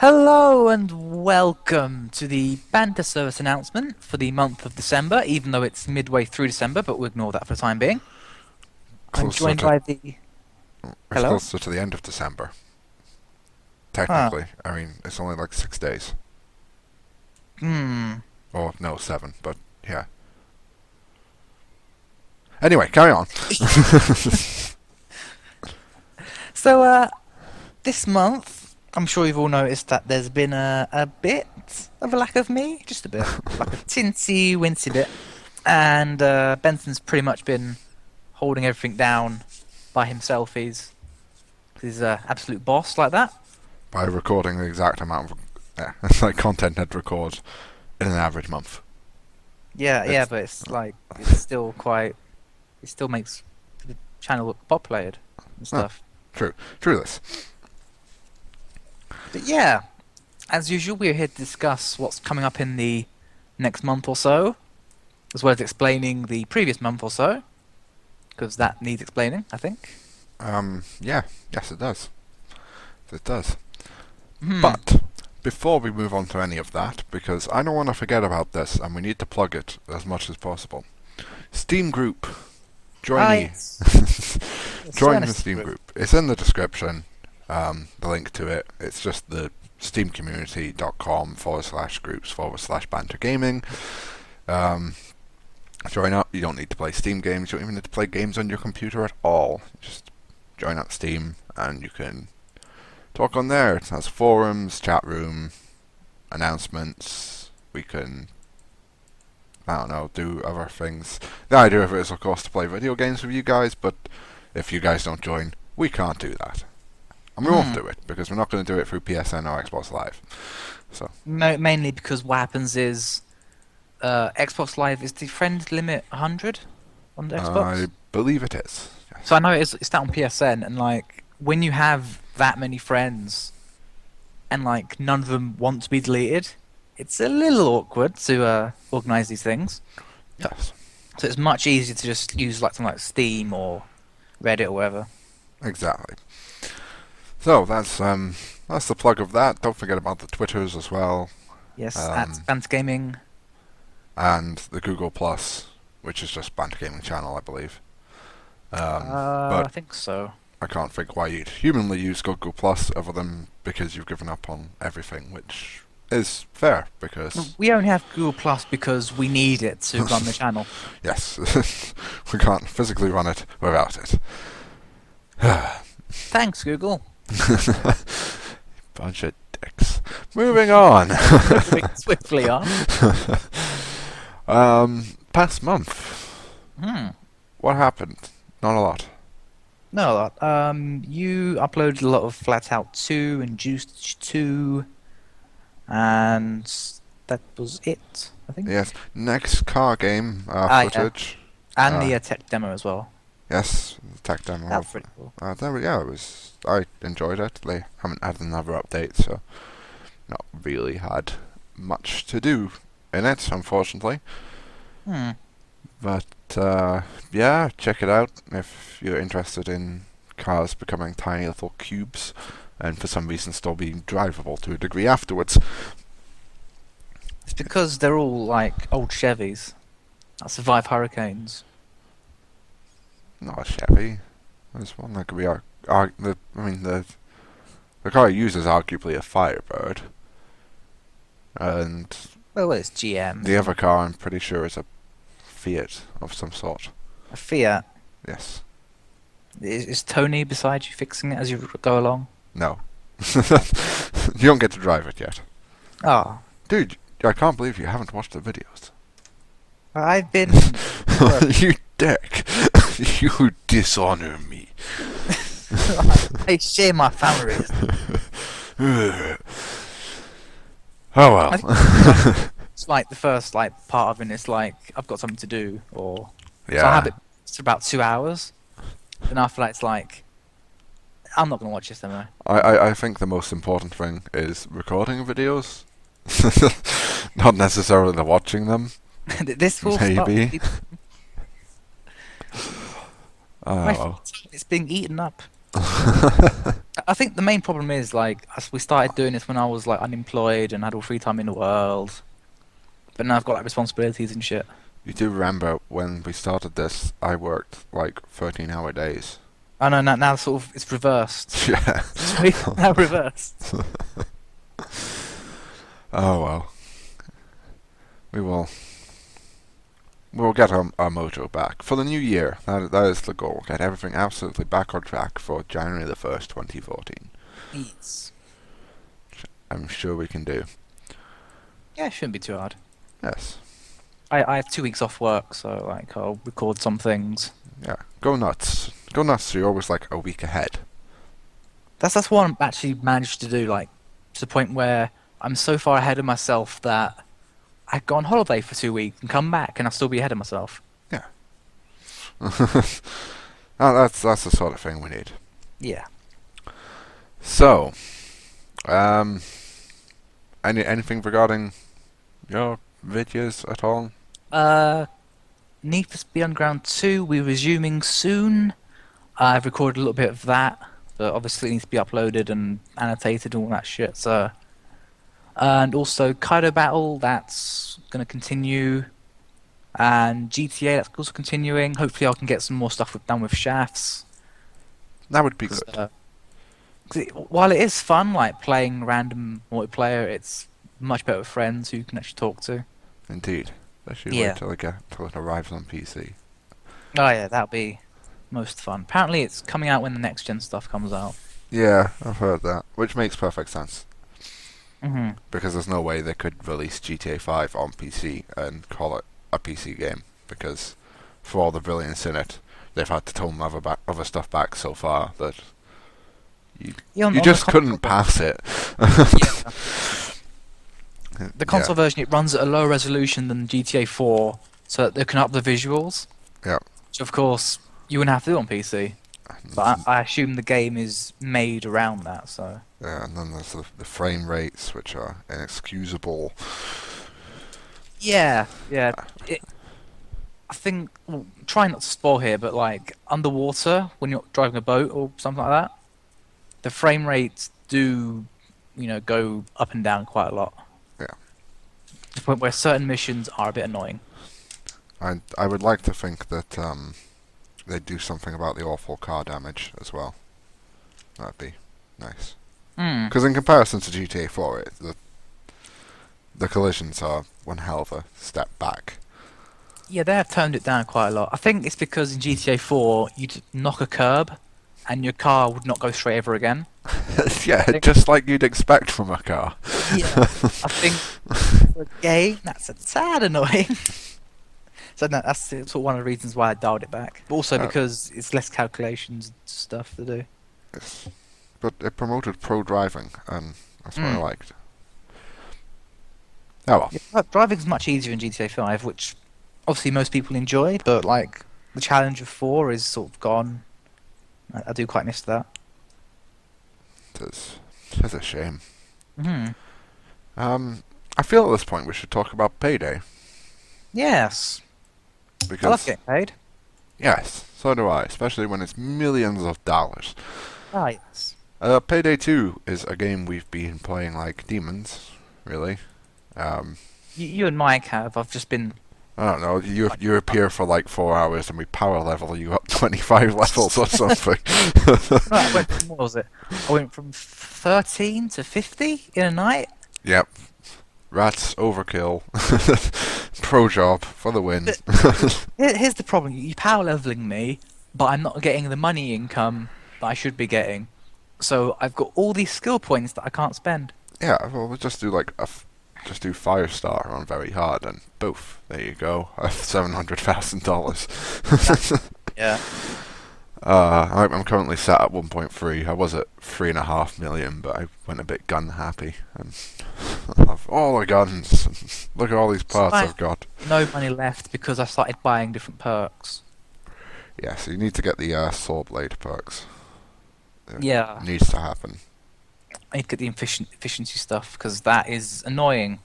Hello and welcome to the Banter service announcement for the month of December, even though it's midway through December, but we'll ignore that for the time being. I'm Closer joined to by the... it's Hello? closer to the end of December. Ah, Technically, I mean it's only like 6 days. hmm. Or no, 7. But yeah. Anyway, carry on. So, this month, I'm sure you've all noticed that there's been a bit of a lack of me, just a bit, like a tinsy wincy bit, and Benson's pretty much been holding everything down by himself. He's an absolute boss like that. By recording the exact amount of like content I'd record in an average month. Yeah, yeah, It's but it's like it's still quite. It still makes the channel look populated and oh, stuff. true this. But yeah, as usual, we're here to discuss what's coming up in the next month or so, as well as explaining the previous month or so, because that needs explaining, I think. Yeah, yes it does. It does. Hmm. But before we move on to any of that, because I don't want to forget about this and we need to plug it as much as possible. Steam group. Ah, Join yes. Let's Join join a the Steam Steam group. group. It's in the description, the link to it. It's just the steamcommunity.com/groups/bantergaming. Um, Join up. You don't need to play Steam games. You don't even need to play games on your computer at all. Just join up Steam and you can talk on there. It has forums, chat room, announcements. We can, I don't know, do other things. The idea of it is, of course, to play video games with you guys, but if you guys don't join, we can't do that. And we won't Hmm. do it, because we're not going to do it through PSN or Xbox Live. So, Mainly because what happens is Xbox Live is the friend limit 100 on the I Xbox. believe it is. So Yes. I know it's that on PSN, and like when you have that many friends and like none of them want to be deleted, it's a little awkward to organize these things. Yes. So it's much easier to just use like something like Steam or Reddit or whatever. Exactly. So, that's the plug of that. Don't forget about the Twitters as well. Yes, at Um, Banter Gaming. and the Google Plus, which is just Banter Gaming Channel, I believe. But I think so. I can't think why you'd humanly use Google Plus other than because you've given up on everything, which is fair because We only have Google Plus because we need it to run the channel. yes, we can't physically run it without it. Thanks, Google. Bunch of dicks. Moving on. Moving swiftly on. Past month, Hmm. what happened? Not a lot. No, you uploaded a lot of Flat Out 2 and Juice 2, and that was it, I think. Yes, next car game Yeah. footage. And Uh, the tech demo as well. yes, the tech demo. That's pretty cool. Yeah, it was. I enjoyed it. They haven't had another update, so not really had much to do in it, unfortunately. Hmm. But yeah, check it out if you're interested in cars becoming tiny little cubes, and for some reason still being drivable to a degree afterwards. It's because they're all like old Chevys that survive hurricanes. Not a Chevy. There's one that could be the car you use is arguably a Firebird, and Well, it's GM. the other car I'm pretty sure is a Fiat of some sort. A Fiat. Yes. Is Tony beside you fixing it as you go along? No. You don't get to drive it yet. Oh, Dude, I can't believe you haven't watched the videos. I've been. You dick. You dishonor me. I share my family. Oh I well. think it's like the first like part of it. It's like I've got something to do, or so I have Yeah. it for about 2 hours. Then after that, it's like I'm not gonna watch this anymore. I think the most important thing is recording videos. Not necessarily the watching them. This will start. Maybe. My Oh. it's being eaten up. I think the main problem is like as we started doing this when I was like unemployed and had all free time in the world, but now I've got like responsibilities and shit. You do remember when we started this, I worked like 13-hour days. I know now sort of it's reversed. Yeah. It's now reversed. Oh well. We will. We'll get our mojo back for the new year. That is the goal. Get everything absolutely back on track for January the 1st, 2014. Yes. I'm sure we can do. Yeah, it shouldn't be too hard. Yes. I have 2 weeks off work, so like I'll record some things. Yeah. Go nuts. Go nuts. So you're always like a week ahead. That's what I'm actually managed to do, like to the point where I'm so far ahead of myself that I go on holiday for 2 weeks and come back and I'll still be ahead of myself. Yeah. That's the sort of thing we need. Yeah. So, anything regarding your videos at all? Need for Speed Underground 2, we're resuming soon. I've recorded a little bit of that, but obviously it needs to be uploaded and annotated and all that shit, so... And also Kaido Battle, that's going to continue. And GTA, that's also continuing. Hopefully I can get some more stuff done with Shafts. That would be 'Cause, good. 'cause while it is fun, like playing random multiplayer, it's much better with friends who you can actually talk to. Indeed. Especially Yeah. wait till it arrives on PC. Oh yeah, that'll be most fun. Apparently it's coming out when the next gen stuff comes out. Yeah, I've heard that, which makes perfect sense. hmm Because there's no way they could release GTA 5 on PC and call it a PC game. Because for all the brilliance in it, they've had to tone other stuff back so far that Yeah, you on just the couldn't pass it. yeah. The Yeah. console version, it runs at a lower resolution than GTA 4, so that they can up the visuals. Yeah. Which of course you wouldn't have to do on PC. But I assume the game is made around that, so... Yeah, and then there's the frame rates, which are inexcusable. Yeah. I think, well, try not to spoil here, but like underwater, when you're driving a boat or something like that, the frame rates do, go up and down quite a lot. Yeah. To the point where certain missions are a bit annoying. I would like to think that they do something about the awful car damage as well. That'd be nice. Because in comparison to GTA 4, the collisions are one hell of a step back. Yeah, they have toned it down quite a lot. I think it's because in GTA 4, you'd knock a curb, and your car would not go straight ever again. Yeah, just like you'd expect from a car. Yeah, I think for a game, that's a tad annoying. So no, that's sort of one of the reasons why I dialed it back. But also because it's less calculations and stuff to do. Yes. But it promoted pro driving, and that's what I liked. Oh well. Yeah, driving's much easier in GTA 5, which obviously most people enjoy, but like the challenge of 4 is sort of gone. I do quite miss that. It's a shame. hmm I feel at this point we should talk about Payday. Yes. Because I love getting paid. yes, so do I, especially when it's millions of dollars. Ah, yes. Payday 2 is a game we've been playing like demons, really. You and Mike have. I've just been... I don't know, you appear for like 4 hours and we power level you up 25 levels or something. No, I went from, what was it? I went from 13 to 50 in a night. Yep. Rats, overkill. Pro job for the win. Here's the problem. You're power leveling me, but I'm not getting the money income that I should be getting. So I've got all these skill points that I can't spend. Yeah, well, we'll just do like just do Firestar on very hard and poof, there you go. $700,000. Yeah. I'm currently sat at 1.3. I was at 3.5 million, but I went a bit gun happy and I have all the guns. Look at all these parts I've got. No money left because I started buying different perks. Yeah, so you need to get the sword blade perks. Yeah. It needs to happen. I need to get the efficiency stuff because that is annoying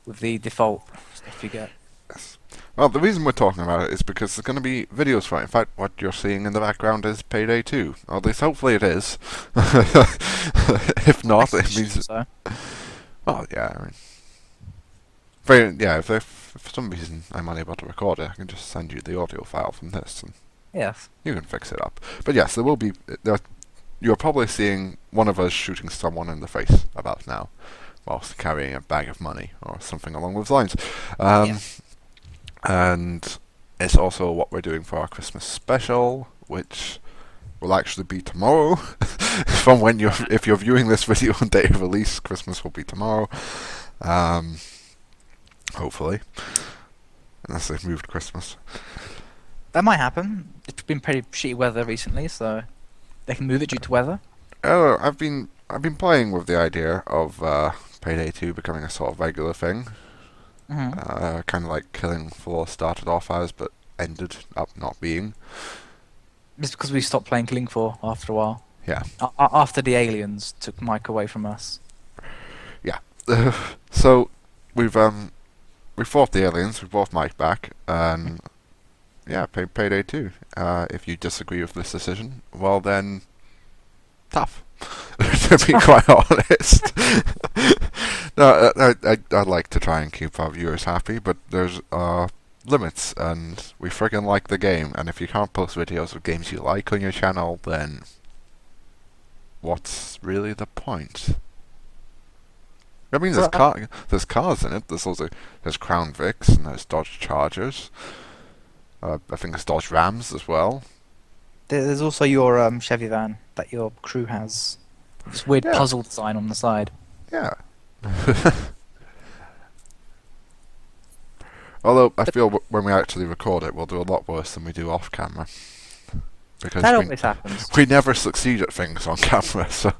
with the default stuff you get. Yes. Well, the reason we're talking about it is because there's going to be videos for it. In fact, what you're seeing in the background is Payday 2. Or at least hopefully it is. If I not, it assume means... so. Well, yeah, I mean... if for some reason I'm unable to record it, I can just send you the audio file from this, and Yes. you can fix it up. But yes, there will be... you're probably seeing one of us shooting someone in the face about now, whilst carrying a bag of money, or something along those lines. Yeah. And it's also what we're doing for our Christmas special, which will actually be tomorrow. From when if you're viewing this video on day of release, Christmas will be tomorrow. Hopefully, unless they've moved Christmas. That might happen. It's been pretty shitty weather recently, so they can move it due to weather. I've been playing with the idea of Payday 2 becoming a sort of regular thing. Kind of like Killing Floor started off as, but ended up not being. It's because we stopped playing Killing Floor after a while. Yeah. After the aliens took Mike away from us. Yeah. So we fought the aliens. We brought Mike back, and yeah, Payday 2. If you disagree with this decision, well then, tough. To be quite honest. No, I'd like to try and keep our viewers happy, but there's limits, and we friggin' like the game, and if you can't post videos of games you like on your channel, then what's really the point? I mean, there's cars in it. There's Crown Vics and there's Dodge Chargers. I think there's Dodge Rams as well. There's also your Chevy van that your crew has. This weird Yeah. puzzle design on the side. Yeah. Although I feel when we actually record it, we'll do a lot worse than we do off camera. Because That always happens. we never succeed at things on camera, so...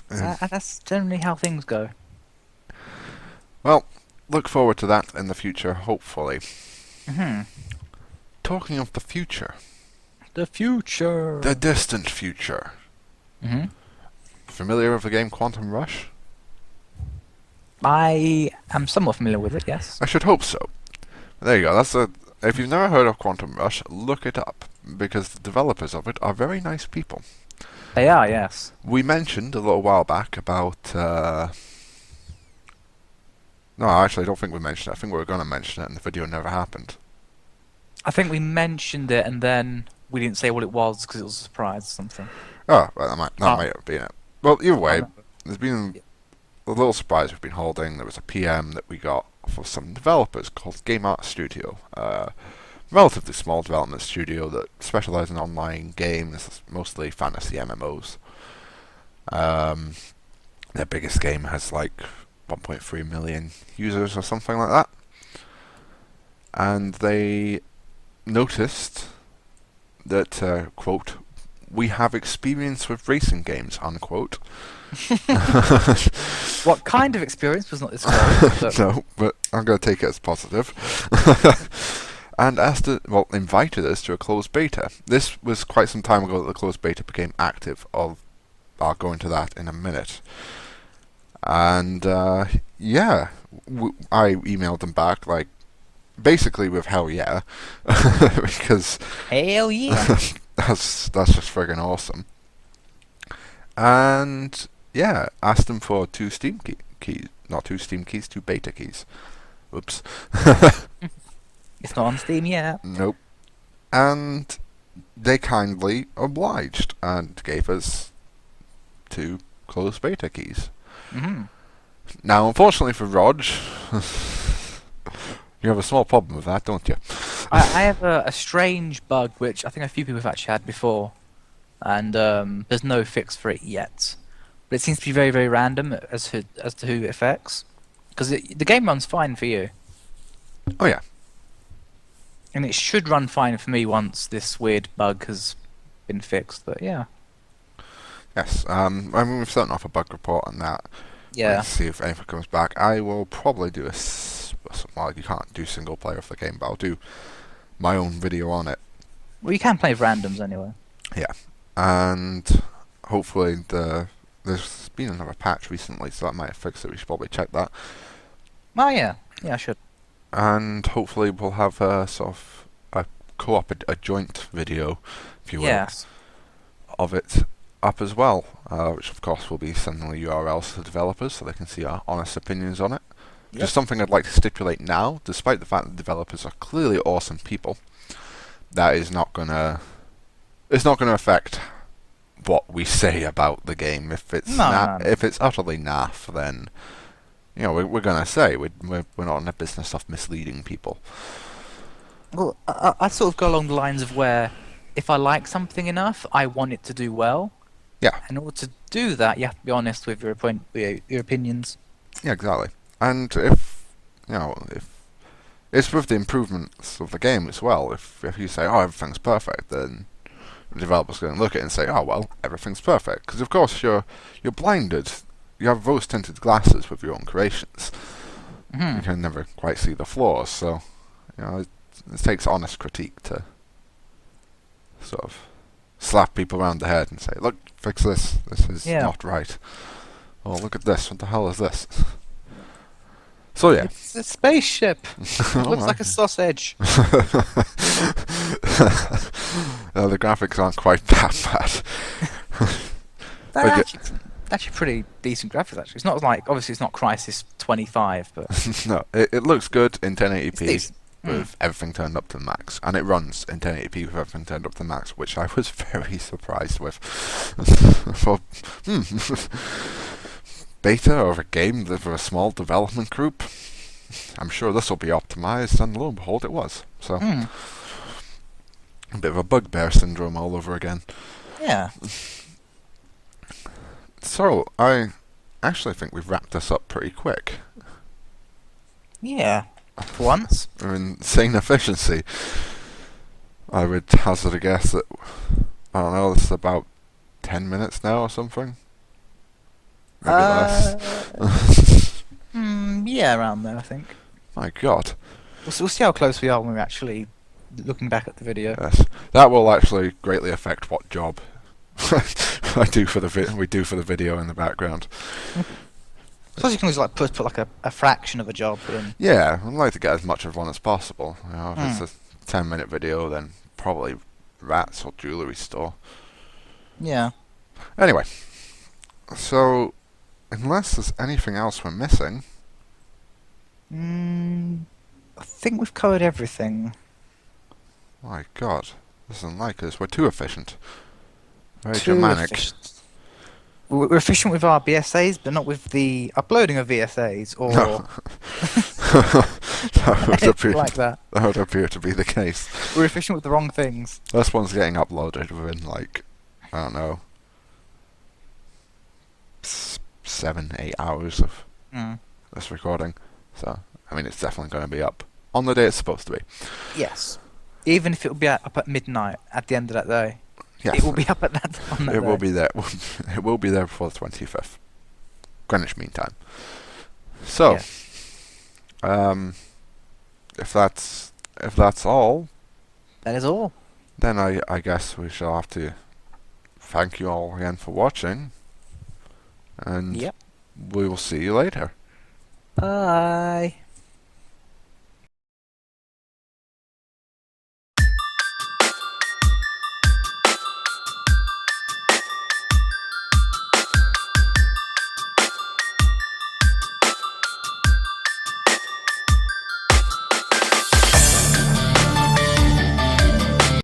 That's generally how things go. Well, look forward to that in the future, hopefully. Talking of the future. The future. The distant future. Familiar with the game Quantum Rush? I am somewhat familiar with it, yes. I should hope so. There you go. If you've never heard of Quantum Rush, look it up, because the developers of it are very nice people. They are, yes. We mentioned a little while back about... No, actually, I don't think we mentioned it. I think we were going to mention it, and the video never happened. I think we mentioned it, and then we didn't say what it was because it was a surprise or something. Oh, well, that might have been it. Well, either way, no. there's been a little surprise we've been holding. There was a PM that we got for some developers called Game Art Studio. Relatively small development studio that specialises in online games, mostly fantasy MMOs. Their biggest game has like 1.3 million users or something like that. And they noticed that, quote, "We have experience with racing games," unquote. What kind of experience was not disclosed? No, but I'm going to take it as positive. And invited us to a closed beta. This was quite some time ago that the closed beta became active. I'll go into that in a minute. And yeah, I emailed them back like basically with hell yeah, because Hell yeah! that's just friggin' awesome. And yeah, asked them for two Steam keys, not two Steam keys, two beta keys. Oops. It's not on Steam yet. Nope. And they kindly obliged and gave us two closed beta keys. Now, unfortunately for Rog, you have a small problem with that, don't you? I have a strange bug which I think a few people have actually had before, and there's no fix for it yet. But it seems to be very, very random as to who it affects. Because the game runs fine for you. Oh yeah. And it should run fine for me once this weird bug has been fixed, but yeah. Yes, I mean, we've sent off a bug report on that. Yeah. Let's see if anything comes back. I will probably do well, you can't do single player of the game, but I'll do my own video on it. Well, you can play with randoms anyway. Yeah, and hopefully there's been another patch recently, so that might have fixed it. We should probably check that. Oh yeah, yeah, I should. and hopefully we'll have a sort of a co-op, a joint video, if you will, Yes. of it up as well, which of course will be sending the URLs to the developers so they can see our honest opinions on it. Which Yep. is something I'd like to stipulate now, despite the fact that developers are clearly awesome people. That is not gonna, it's not gonna affect what we say about the game. If it's No. if it's utterly naff, then we're gonna say we're not in the business of misleading people. Well, I sort of go along the lines of where if I like something enough, I want it to do well. Yeah. In order to do that, you have to be honest with your opinions. Yeah, exactly. And if it's with the improvements of the game as well. If you say, oh, everything's perfect, then the developer's going to look at it and say, oh well, everything's perfect. Because of course you're blinded. You have rose-tinted glasses with your own creations. You can never quite see the flaws. So it takes honest critique to sort of slap people around the head and say, look, fix this. This is not right. Oh, look at this. What the hell is this? So yeah. It's a spaceship. It looks like a sausage. The graphics aren't quite that bad. Actually pretty decent graphics, actually. It's not like, obviously it's not Crysis 25, but... No, it looks good in It's 1080p decent. with everything turned up to the max. And it runs in 1080p with everything turned up to the max, which I was very surprised with. For, beta of a game for a small development group, I'm sure this will be optimized, and lo and behold, it was. So, a bit of a bugbear syndrome all over again. Yeah. So, I actually think we've wrapped this up pretty quick. Yeah. For once. Insane efficiency. I would hazard a guess that, I don't know, this is about 10 minutes now or something. Maybe less. Yeah, around there, I think. My God. We'll see how close we are when we're actually looking back at the video. Yes, that will actually greatly affect what job we do for the video in the background. Suppose you can always like put like a fraction of a job in. Yeah, I'd like to get as much of one as possible. If it's a 10-minute video, then probably rats or jewellery store. Yeah. Anyway, so unless there's anything else we're missing, I think we've covered everything. my God, this isn't like us. We're too efficient. Very Too Germanic. efficient. We're efficient with our BSAs, but not with the uploading of VSAs or like that. That would appear to be the case. We're efficient with the wrong things. This one's getting uploaded within, like, I don't know, 7-8 hours of this recording. So, I mean, it's definitely going to be up on the day it's supposed to be. Yes. Even if it will be up at midnight at the end of that day. Yes. It will be up at that on that It day. will be there. It will be there before the 25th. Greenwich Mean Time. So, if that's all, that is all. then I guess we shall have to thank you all again for watching, and we will see you later. Bye.